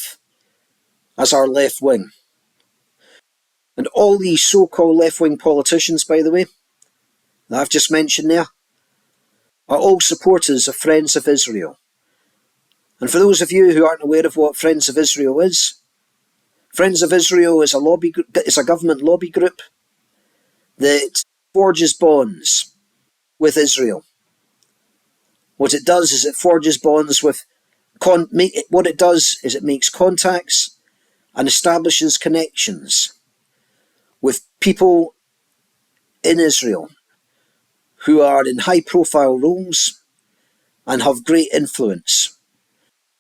as our left wing. And all these so-called left-wing politicians, by the way, that I've just mentioned there, are all supporters of Friends of Israel. And for those of you who aren't aware of what Friends of Israel is, Friends of Israel is a government lobby group that forges bonds with Israel. What it does is it forges bonds with, it makes contacts and establishes connections with people in Israel who are in high-profile roles and have great influence.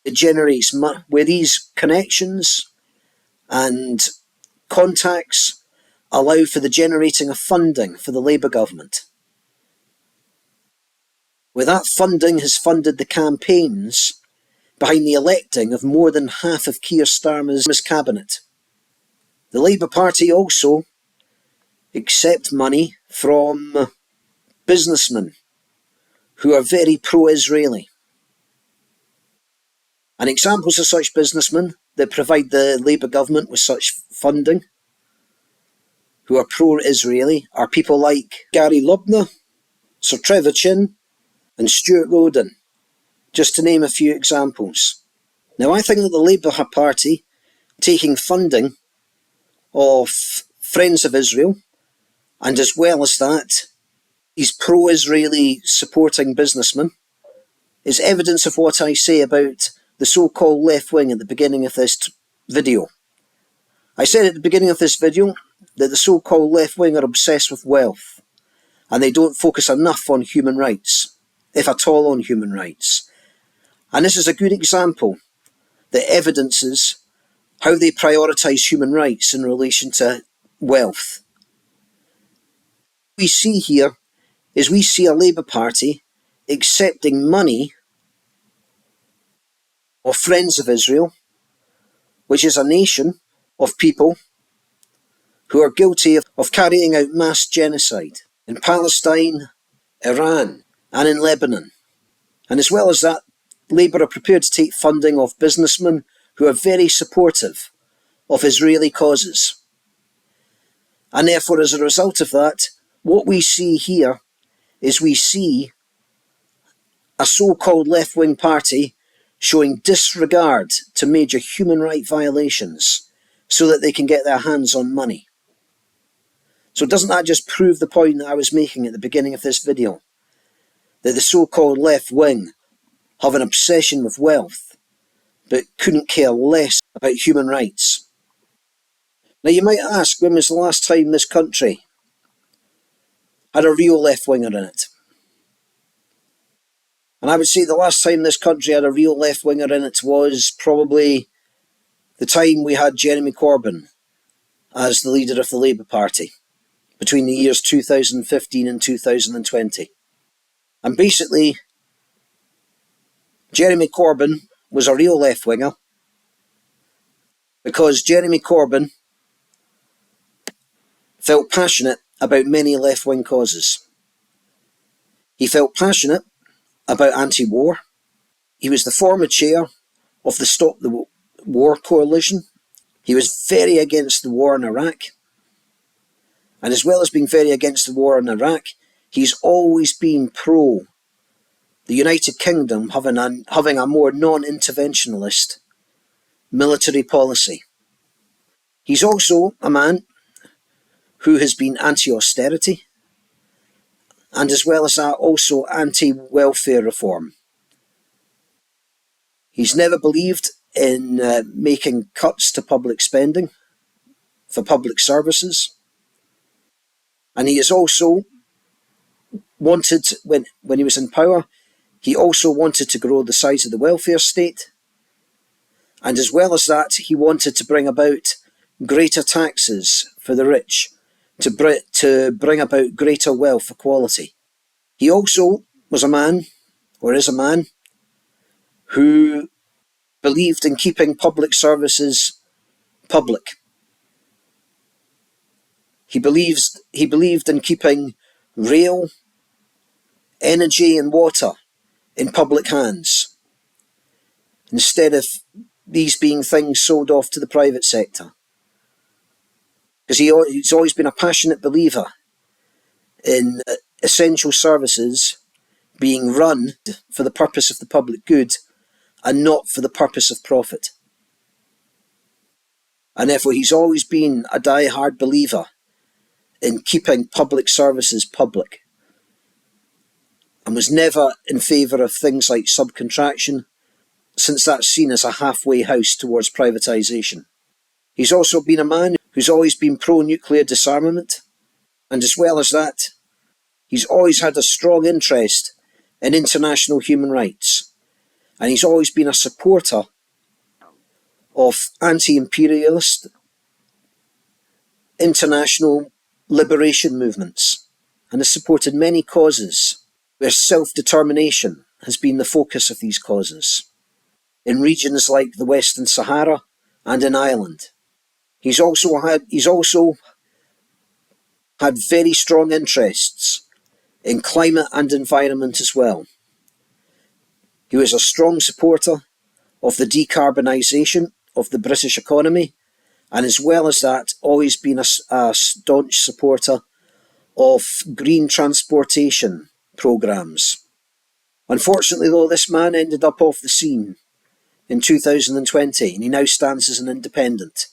It generates where these connections and contacts allow for the generating of funding for the Labour government. Where that funding has funded the campaigns behind the electing of more than half of Keir Starmer's cabinet. The Labour Party also accept money from businessmen who are very pro-Israeli. And examples of such businessmen that provide the Labour government with such funding, who are pro-Israeli, are people like Gary Lubner, Sir Trevor Chin, and Stuart Roden, just to name a few examples. Now, I think that the Labour Party taking funding of Friends of Israel, and as well as that, these pro-Israeli supporting businessmen, is evidence of what I say about the so-called left wing at the beginning of this video. I said at the beginning of this video that the so-called left wing are obsessed with wealth, and they don't focus enough on human rights, if at all on human rights. And this is a good example that evidences how they prioritise human rights in relation to wealth. What we see here is we see a Labour Party accepting money of Friends of Israel, which is a nation of people who are guilty of carrying out mass genocide in Palestine, Iran, and in Lebanon. And as well as that, Labour are prepared to take funding of businessmen who are very supportive of Israeli causes. And therefore, as a result of that, what we see here is we see a so-called left-wing party showing disregard to major human rights violations so that they can get their hands on money. So doesn't that just prove the point that I was making at the beginning of this video? That the so-called left-wing have an obsession with wealth, but couldn't care less about human rights. Now you might ask, when was the last time this country had a real left-winger in it? And I would say the last time this country had a real left-winger in it was probably the time we had Jeremy Corbyn as the leader of the Labour Party between the years 2015 and 2020. And basically, Jeremy Corbyn was a real left-winger because Jeremy Corbyn felt passionate about many left-wing causes. He felt passionate about anti-war. He was the former chair of the Stop the War coalition. He was very against the war in Iraq. And as well as being very against the war in Iraq, he's always been pro the United Kingdom having a more non-interventionalist military policy. He's also a man who has been anti-austerity, and as well as that, also anti-welfare reform. He's never believed in making cuts to public spending for public services. And he has also wanted, when he was in power, he also wanted to grow the size of the welfare state. And as well as that, he wanted to bring about greater taxes for the rich, to bring about greater wealth equality. He also was a man, or is a man, who believed in keeping public services public. He believed in keeping rail, energy and water in public hands, instead of these being things sold off to the private sector. Because he's always been a passionate believer in essential services being run for the purpose of the public good and not for the purpose of profit. And therefore he's always been a die-hard believer in keeping public services public, and was never in favour of things like subcontraction, since that's seen as a halfway house towards privatisation. He's also been a man who's always been pro-nuclear disarmament, and as well as that, he's always had a strong interest in international human rights, and he's always been a supporter of anti-imperialist international liberation movements, and has supported many causes where self-determination has been the focus of these causes, in regions like the Western Sahara and in Ireland. He's also had very strong interests in climate and environment as well. He was a strong supporter of the decarbonisation of the British economy, and as well as that, always been a staunch supporter of green transportation programmes. Unfortunately though, this man ended up off the scene in 2020, and he now stands as an independent,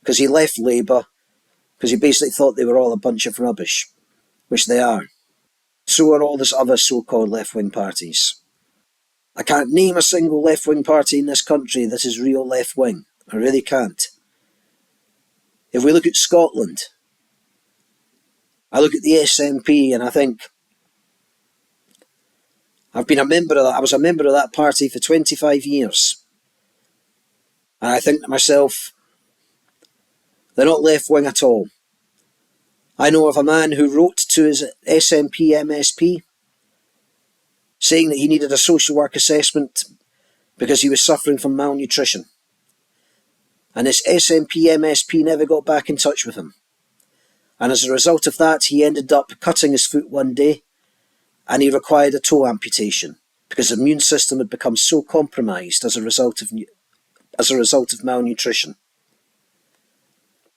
because he left Labour because he basically thought they were all a bunch of rubbish, which they are. So are all these other so-called left-wing parties. I can't name a single left-wing party in this country that is real left-wing. I really can't. If we look at Scotland, I look at the SNP and I think, I was a member of that party for 25 years. And I think to myself, they're not left-wing at all. I know of a man who wrote to his SNP MSP saying that he needed a social work assessment because he was suffering from malnutrition. And this SNP MSP never got back in touch with him. And as a result of that, he ended up cutting his foot one day, and he required a toe amputation because his immune system had become so compromised as a result of malnutrition.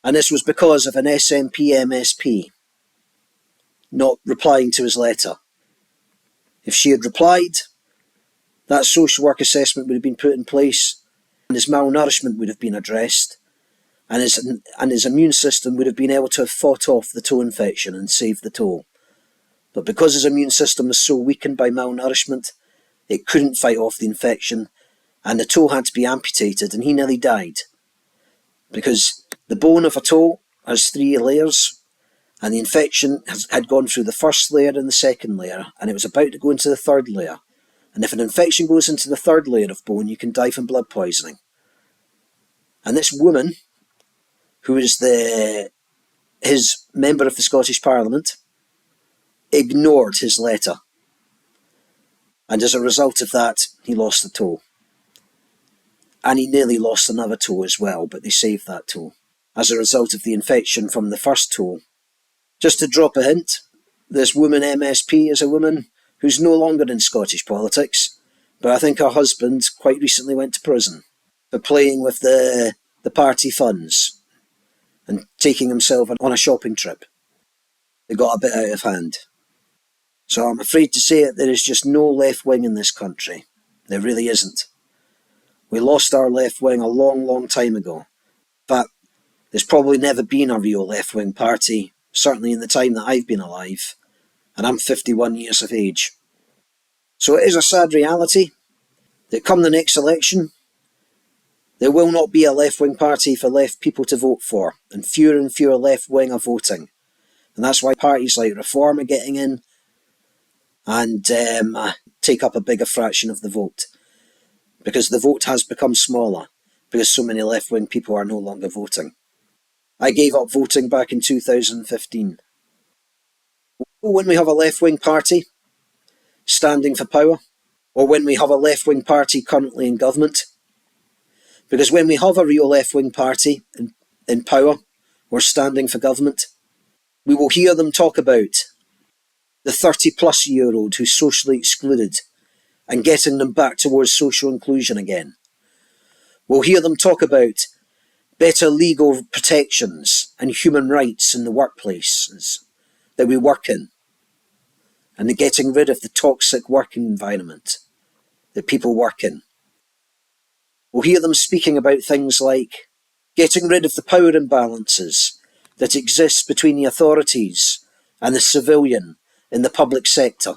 And this was because of an SNP MSP not replying to his letter. If she had replied, that social work assessment would have been put in place, and his malnourishment would have been addressed, and his immune system would have been able to have fought off the toe infection and saved the toe. But because his immune system was so weakened by malnourishment, it couldn't fight off the infection, and the toe had to be amputated, and he nearly died. Because the bone of a toe has 3 layers, and the infection had gone through the first layer and the second layer, and it was about to go into the third layer. And if an infection goes into the third layer of bone, you can die from blood poisoning. And this woman, who was his member of the Scottish Parliament, ignored his letter. And as a result of that, he lost the toe. And he nearly lost another toe as well, but they saved that toe as a result of the infection from the first toe. Just to drop a hint, this woman MSP is a woman who's no longer in Scottish politics, but I think her husband quite recently went to prison for playing with the party funds and taking himself on a shopping trip. They got a bit out of hand. So I'm afraid to say it, there is just no left wing in this country. There really isn't. We lost our left wing a long, long time ago. In fact, there's probably never been a real left wing party, certainly in the time that I've been alive, and I'm 51 years of age. So it is a sad reality that come the next election, there will not be a left-wing party for left people to vote for, and fewer left-wing are voting. And that's why parties like Reform are getting in and take up a bigger fraction of the vote. Because the vote has become smaller, because so many left-wing people are no longer voting. I gave up voting back in 2015. When we have a left-wing party standing for power, or when we have a left-wing party currently in government, because when we have a real left-wing party in power or standing for government, we will hear them talk about the 30-plus-year-old who's socially excluded and getting them back towards social inclusion again. We'll hear them talk about better legal protections and human rights in the workplaces that we work in, and the getting rid of the toxic working environment that people work in. We'll hear them speaking about things like getting rid of the power imbalances that exist between the authorities and the civilian in the public sector.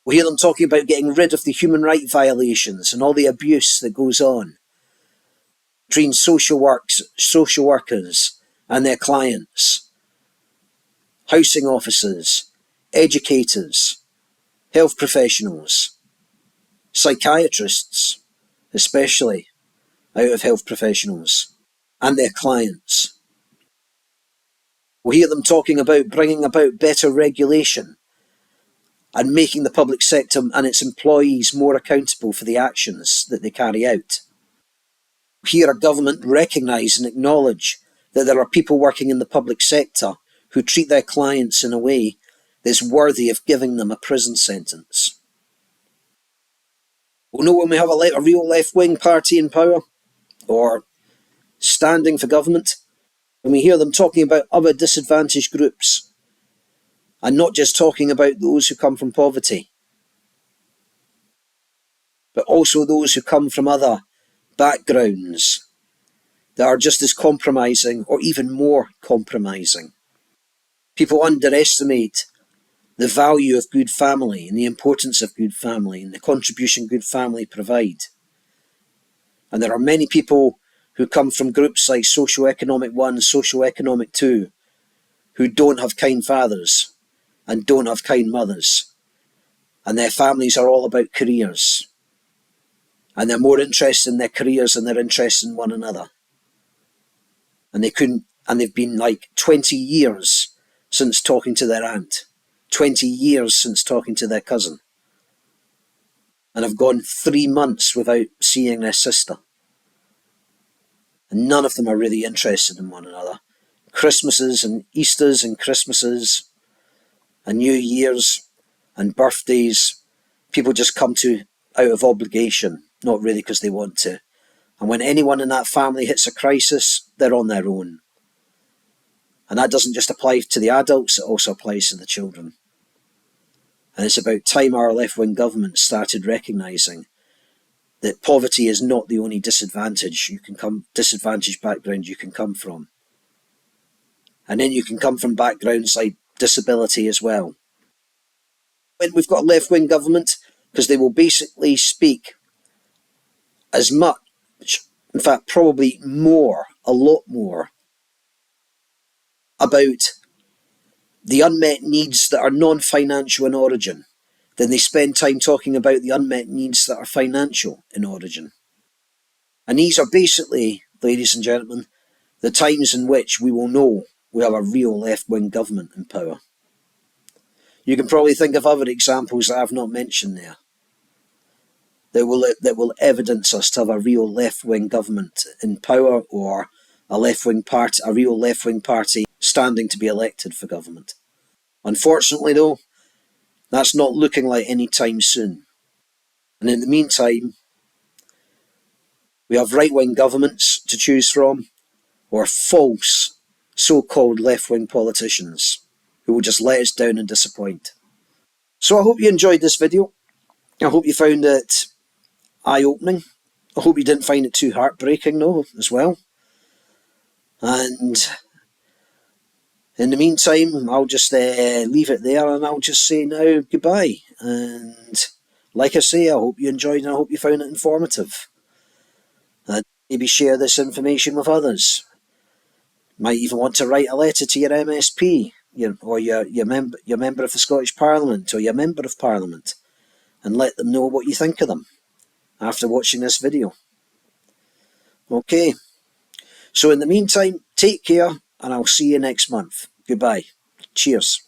We'll hear them talking about getting rid of the human rights violations and all the abuse that goes on between social workers and their clients, housing officers, educators, health professionals, psychiatrists, especially out of health professionals, and their clients. We'll hear them talking about bringing about better regulation and making the public sector and its employees more accountable for the actions that they carry out. We'll hear a government recognise and acknowledge that there are people working in the public sector who treat their clients in a way that's worthy of giving them a prison sentence. We'll know when we have a real left-wing party in power or standing for government, when we hear them talking about other disadvantaged groups and not just talking about those who come from poverty, but also those who come from other backgrounds that are just as compromising or even more compromising. People underestimate the value of good family and the importance of good family and the contribution good family provide. And there are many people who come from groups like socioeconomic 1, socioeconomic 2, who don't have kind fathers and don't have kind mothers. And their families are all about careers. And they're more interested in their careers than they're interested in one another. And they've been like 20 years since talking to their aunt, 20 years since talking to their cousin. and have gone 3 months without seeing their sister. And none of them are really interested in one another. Christmases and Easters and Christmases and New Year's and birthdays, people just come to out of obligation, not really because they want to. And when anyone in that family hits a crisis, they're on their own. And that doesn't just apply to the adults, it also applies to the children. And it's about time our left-wing government started recognising that poverty is not the only disadvantaged background you can come from. And then you can come from backgrounds like disability as well. When we've got a left-wing government, because they will basically speak as much, in fact probably more, a lot more, about the unmet needs that are non-financial in origin than they spend time talking about the unmet needs that are financial in origin. And these are basically, ladies and gentlemen, the times in which we will know we have a real left-wing government in power. You can probably think of other examples that I've not mentioned there that will evidence us to have a real left-wing government in power, or a real left-wing party standing to be elected for government. Unfortunately though, that's not looking like any time soon. And in the meantime, we have right-wing governments to choose from, or false so-called left-wing politicians who will just let us down and disappoint. So I hope you enjoyed this video. I hope you found it eye-opening. I hope you didn't find it too heartbreaking though, as well. And in the meantime, I'll just leave it there, and I'll just say now goodbye. And like I say, I hope you enjoyed and I hope you found it informative. And maybe share this information with others. Might even want to write a letter to your MSP, or your member of the Scottish Parliament, or your Member of Parliament, and let them know what you think of them after watching this video. Okay, so in the meantime, take care, and I'll see you next month. Goodbye. Cheers.